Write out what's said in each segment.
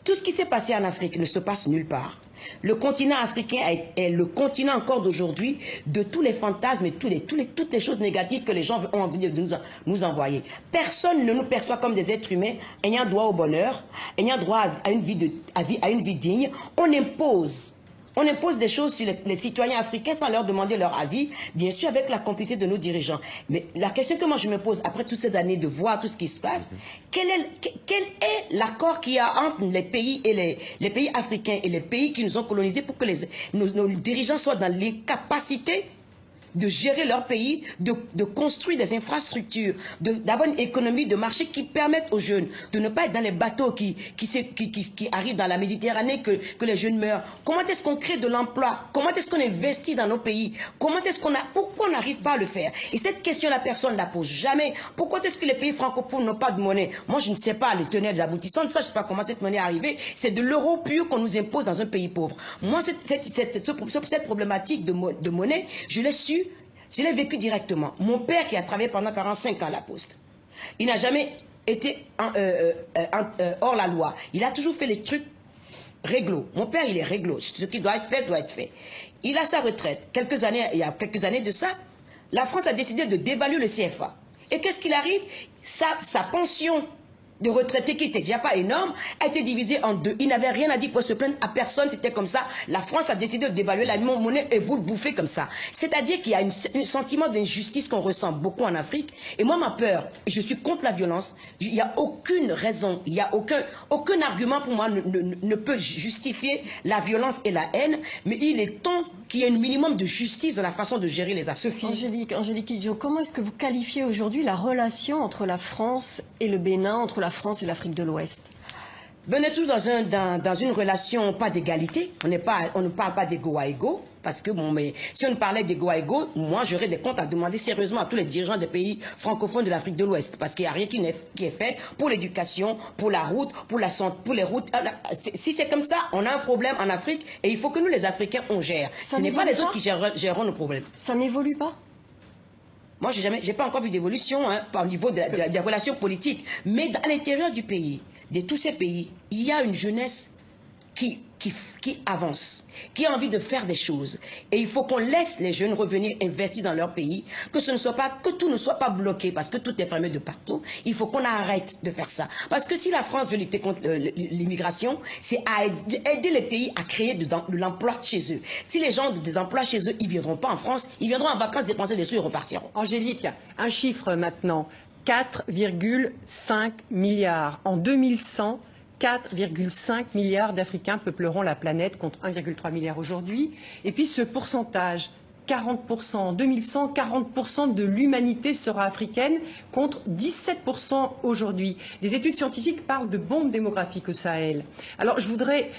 tout ce qui s'est passé en Afrique ne se passe nulle part. Le continent africain est le continent encore d'aujourd'hui de tous les fantasmes et toutes les choses négatives que les gens ont envie de nous envoyer. Personne ne nous perçoit comme des êtres humains ayant droit au bonheur, ayant droit à une vie digne. On impose des choses sur les citoyens africains sans leur demander leur avis, bien sûr avec la complicité de nos dirigeants. Mais la question que moi je me pose après toutes ces années de voir tout ce qui se passe, quel est l'accord qu'il y a entre les pays et les pays africains et les pays qui nous ont colonisés pour que nos dirigeants soient dans les capacités de gérer leur pays, de construire des infrastructures, d'avoir une économie de marché qui permette aux jeunes de ne pas être dans les bateaux qui arrivent dans la Méditerranée, que les jeunes meurent. Comment est-ce qu'on crée de l'emploi? Comment est-ce qu'on investit dans nos pays? Pourquoi on n'arrive pas à le faire? Et cette question, la personne ne la pose jamais. Pourquoi est-ce que les pays francophones n'ont pas de monnaie? Moi, je ne sais pas les tenants et les aboutissants. Ça, je ne sais pas comment cette monnaie est arrivée. C'est de l'euro pur qu'on nous impose dans un pays pauvre. Moi, cette problématique de monnaie, je l'ai su. Je l'ai vécu directement. Mon père qui a travaillé pendant 45 ans à la Poste, il n'a jamais été hors la loi. Il a toujours fait les trucs réglo. Mon père, il est réglo. Ce qui doit être fait, doit être fait. Il a sa retraite. Il y a quelques années de ça, la France a décidé de dévaluer le CFA. Et qu'est-ce qu'il arrive? Sa pension de retraités qui n'était déjà pas énorme, a été divisé en deux. Il n'avait rien à dire pour se plaindre à personne, c'était comme ça. La France a décidé de dévaluer la monnaie et vous le bouffez comme ça. C'est-à-dire qu'il y a un sentiment d'injustice qu'on ressent beaucoup en Afrique. Et moi, ma peur, je suis contre la violence. Il n'y a aucune raison, il n'y a aucun argument pour moi ne peut justifier la violence et la haine. Mais il est temps qu'il y ait un minimum de justice dans la façon de gérer les affaires. Angélique Kidjo, comment est-ce que vous qualifiez aujourd'hui la relation entre la France et le Bénin, entre la France et l'Afrique de l'Ouest? On est tous dans une relation pas d'égalité. On ne parle pas d'égo à égo. Parce que, bon, mais si on parlait d'égo à égo, moi, j'aurais des comptes à demander sérieusement à tous les dirigeants des pays francophones de l'Afrique de l'Ouest. Parce qu'il n'y a rien qui est fait pour l'éducation, pour la route, pour la santé, pour les routes. Si c'est comme ça, on a un problème en Afrique et il faut que nous, les Africains, on gère. Ce n'est pas les autres qui géreront nos problèmes. Ça n'évolue pas? Moi, j'ai pas encore vu d'évolution au niveau des relations politiques. Mais à l'intérieur du pays, de tous ces pays, il y a une jeunesse qui avance, qui a envie de faire des choses. Et il faut qu'on laisse les jeunes revenir investir dans leur pays, que tout ne soit pas bloqué, parce que tout est fermé de partout. Il faut qu'on arrête de faire ça. Parce que si la France veut lutter contre l'immigration, c'est à aider les pays à créer de l'emploi chez eux. Si les gens ont des emplois chez eux, ils ne viendront pas en France, ils viendront en vacances dépenser des sous et repartiront. Angélique, un chiffre maintenant, 4,5 milliards. En 2100, 4,5 milliards d'Africains peupleront la planète contre 1,3 milliard aujourd'hui. Et puis ce pourcentage, 40%. En 2100, 40% de l'humanité sera africaine contre 17% aujourd'hui. Des études scientifiques parlent de bombe démographique au Sahel. Alors je voudrais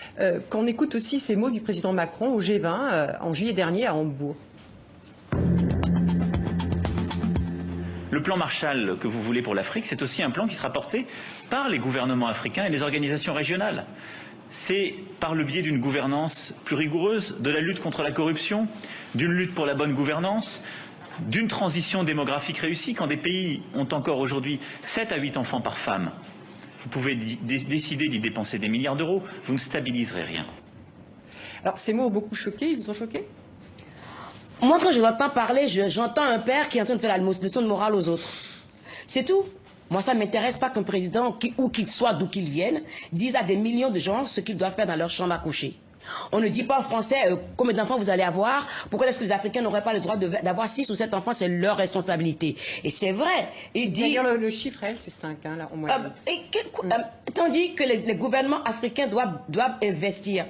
qu'on écoute aussi ces mots du président Macron au G20 en juillet dernier à Hambourg. Le plan Marshall que vous voulez pour l'Afrique, c'est aussi un plan qui sera porté par les gouvernements africains et les organisations régionales. C'est par le biais d'une gouvernance plus rigoureuse, de la lutte contre la corruption, d'une lutte pour la bonne gouvernance, d'une transition démographique réussie. Quand des pays ont encore aujourd'hui 7 à 8 enfants par femme, vous pouvez décider d'y dépenser des milliards d'euros, vous ne stabiliserez rien. Alors ces mots ont beaucoup choqué, ils vous ont choqué ? Moi, quand je l'entends parler, j'entends un père qui est en train de faire la leçon de morale aux autres. C'est tout. Moi, ça ne m'intéresse pas qu'un président, où qu'il soit, d'où qu'il vienne, dise à des millions de gens ce qu'ils doivent faire dans leur chambre à coucher. On ne dit pas aux Français combien d'enfants vous allez avoir. Pourquoi est-ce que les Africains n'auraient pas le droit d'avoir 6 ou 7 enfants? C'est leur responsabilité. Et c'est vrai. D'ailleurs, le chiffre, c'est 5, là, au moins. Tandis que les gouvernements africains doivent investir.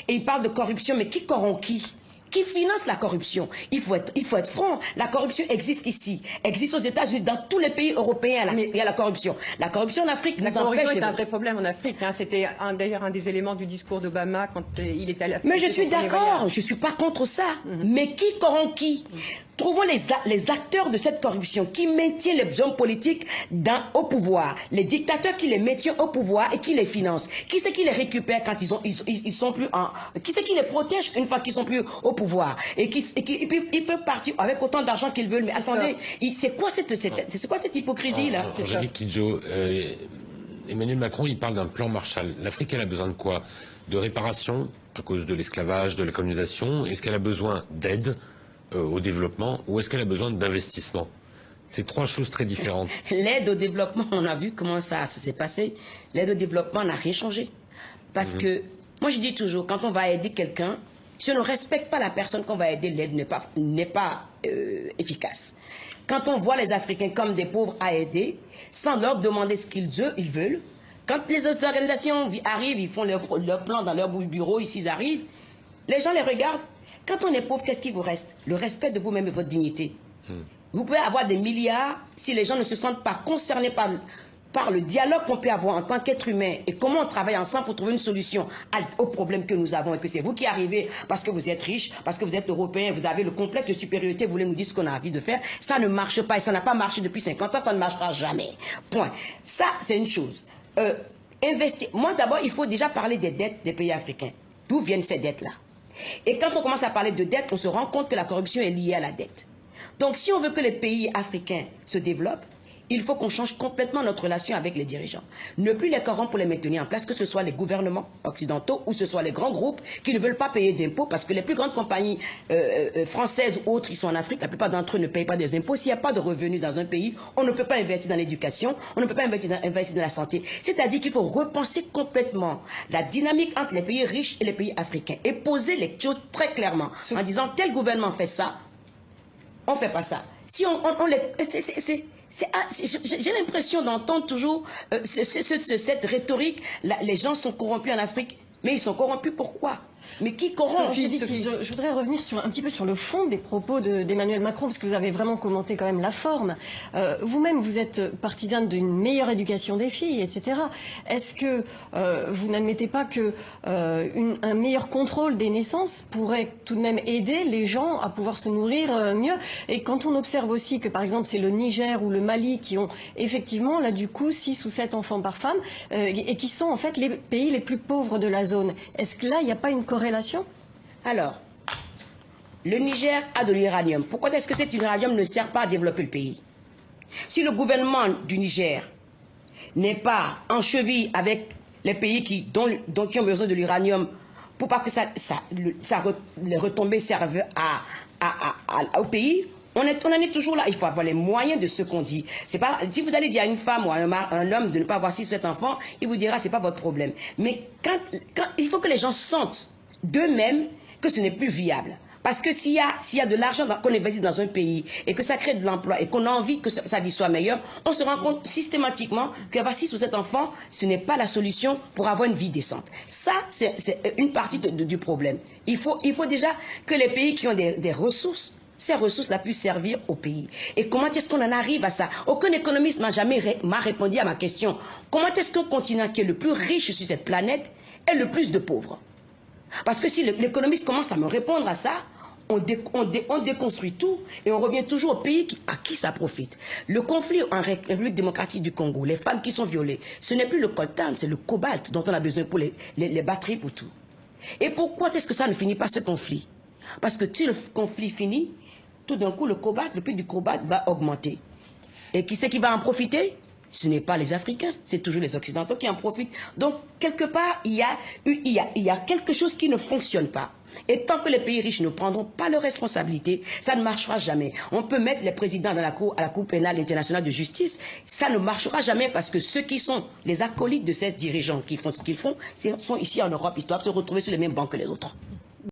Et ils parlent de corruption, mais qui corrompt qui? Qui finance la corruption? Il faut être franc. La corruption existe ici, existe aux États-Unis, dans tous les pays européens. Il y a la corruption. La corruption en Afrique nous empêche. La corruption est un vrai problème en Afrique. C'était d'ailleurs un des éléments du discours d'Obama quand il était à l'Afrique. Mais je suis d'accord, je ne suis pas contre ça. Mais qui corrompt qui? Trouvons les acteurs de cette corruption qui maintiennent les hommes politiques au pouvoir, les dictateurs qui les maintiennent au pouvoir et qui les financent. Qui c'est qui les récupère quand ils sont plus en... Qui c'est qui les protège une fois qu'ils sont plus au pouvoir? Et ils peuvent partir avec autant d'argent qu'ils veulent. Mais attendez, c'est quoi cette hypocrisie-là? Angélique Kidjo, Emmanuel Macron, il parle d'un plan Marshall. L'Afrique, elle a besoin de quoi? De réparation à cause de l'esclavage, de la colonisation? Est-ce qu'elle a besoin d'aide au développement ou est-ce qu'elle a besoin d'investissement? C'est trois choses très différentes. L'aide au développement, on a vu comment ça s'est passé. L'aide au développement n'a rien changé. Parce que, moi je dis toujours, quand on va aider quelqu'un, si on ne respecte pas la personne qu'on va aider, l'aide n'est pas efficace. Quand on voit les Africains comme des pauvres à aider, sans leur demander ce qu'ils veulent, quand les autres organisations arrivent, ils font leur plan dans leur bureau, ici ils arrivent, les gens les regardent. Quand on est pauvre, qu'est-ce qui vous reste? Le respect de vous-même et votre dignité. Vous pouvez avoir des milliards, si les gens ne se sentent pas concernés par le dialogue qu'on peut avoir en tant qu'être humain et comment on travaille ensemble pour trouver une solution aux problèmes que nous avons et que c'est vous qui arrivez parce que vous êtes riche, parce que vous êtes européen, vous avez le complexe de supériorité, vous voulez nous dire ce qu'on a envie de faire, ça ne marche pas et ça n'a pas marché depuis 50 ans, ça ne marchera jamais. Point. Ça, c'est une chose. Investir. Moi, d'abord, il faut déjà parler des dettes des pays africains. D'où viennent ces dettes-là? Et quand on commence à parler de dettes, on se rend compte que la corruption est liée à la dette. Donc, si on veut que les pays africains se développent, il faut qu'on change complètement notre relation avec les dirigeants. Ne plus les corrompre pour les maintenir en place, que ce soit les gouvernements occidentaux ou ce soit les grands groupes qui ne veulent pas payer d'impôts parce que les plus grandes compagnies françaises ou autres qui sont en Afrique, la plupart d'entre eux ne payent pas des impôts. S'il n'y a pas de revenus dans un pays, on ne peut pas investir dans l'éducation, on ne peut pas investir dans la santé. C'est-à-dire qu'il faut repenser complètement la dynamique entre les pays riches et les pays africains et poser les choses très clairement en disant tel gouvernement fait ça, on ne fait pas ça. Si j'ai l'impression d'entendre toujours cette rhétorique. Les gens sont corrompus en Afrique, mais ils sont corrompus pourquoi? Mais qui corrompt? Je voudrais revenir un petit peu sur le fond des propos d'Emmanuel Macron, parce que vous avez vraiment commenté quand même la forme. Vous-même, vous êtes partisane d'une meilleure éducation des filles, etc. Est-ce que vous n'admettez pas que un meilleur contrôle des naissances pourrait tout de même aider les gens à pouvoir se nourrir mieux? Et quand on observe aussi que, par exemple, c'est le Niger ou le Mali qui ont effectivement, là, du coup, 6 ou 7 enfants par femme, et qui sont en fait les pays les plus pauvres de la zone. Est-ce que là, il n'y a pas une corrélation? Alors, le Niger a de l'uranium. Pourquoi est-ce que cet uranium ne sert pas à développer le pays? Si le gouvernement du Niger n'est pas en cheville avec les pays qui ont besoin de l'uranium pour pas que les retombées servent au pays, on en est toujours là. Il faut avoir les moyens de ce qu'on dit. Pas, si vous allez dire à une femme ou à un homme de ne pas avoir 6 ou 7 enfants, il vous dira c'est pas votre problème. Mais il faut que les gens sentent d'eux-mêmes que ce n'est plus viable. Parce que s'il y a de l'argent qu'on investit dans un pays et que ça crée de l'emploi et qu'on a envie que sa vie soit meilleure, on se rend compte systématiquement qu'avoir 6 ou 7 enfants, ce n'est pas la solution pour avoir une vie décente. Ça, c'est une partie du problème. Il faut déjà que les pays qui ont des ressources, ces ressources-là puissent servir au pays. Et comment est-ce qu'on en arrive à ça? Aucun économiste m'a répondu à ma question. Comment est-ce qu'un continent qui est le plus riche sur cette planète est le plus de pauvres? Parce que si l'économiste commence à me répondre à ça, on déconstruit tout et on revient toujours au pays à qui ça profite. Le conflit en République démocratique du Congo, les femmes qui sont violées, ce n'est plus le coltan, c'est le cobalt dont on a besoin pour les batteries, pour tout. Et pourquoi est-ce que ça ne finit pas ce conflit? Parce que si le conflit finit, tout d'un coup, le prix du cobalt va augmenter. Et qui c'est qui va en profiter? Ce n'est pas les Africains, c'est toujours les Occidentaux qui en profitent. Donc, quelque part, il y a quelque chose qui ne fonctionne pas. Et tant que les pays riches ne prendront pas leurs responsabilités, ça ne marchera jamais. On peut mettre les présidents à la Cour pénale internationale de justice, ça ne marchera jamais parce que ceux qui sont les acolytes de ces dirigeants qui font ce qu'ils font, sont ici en Europe, ils doivent se retrouver sur les mêmes bancs que les autres.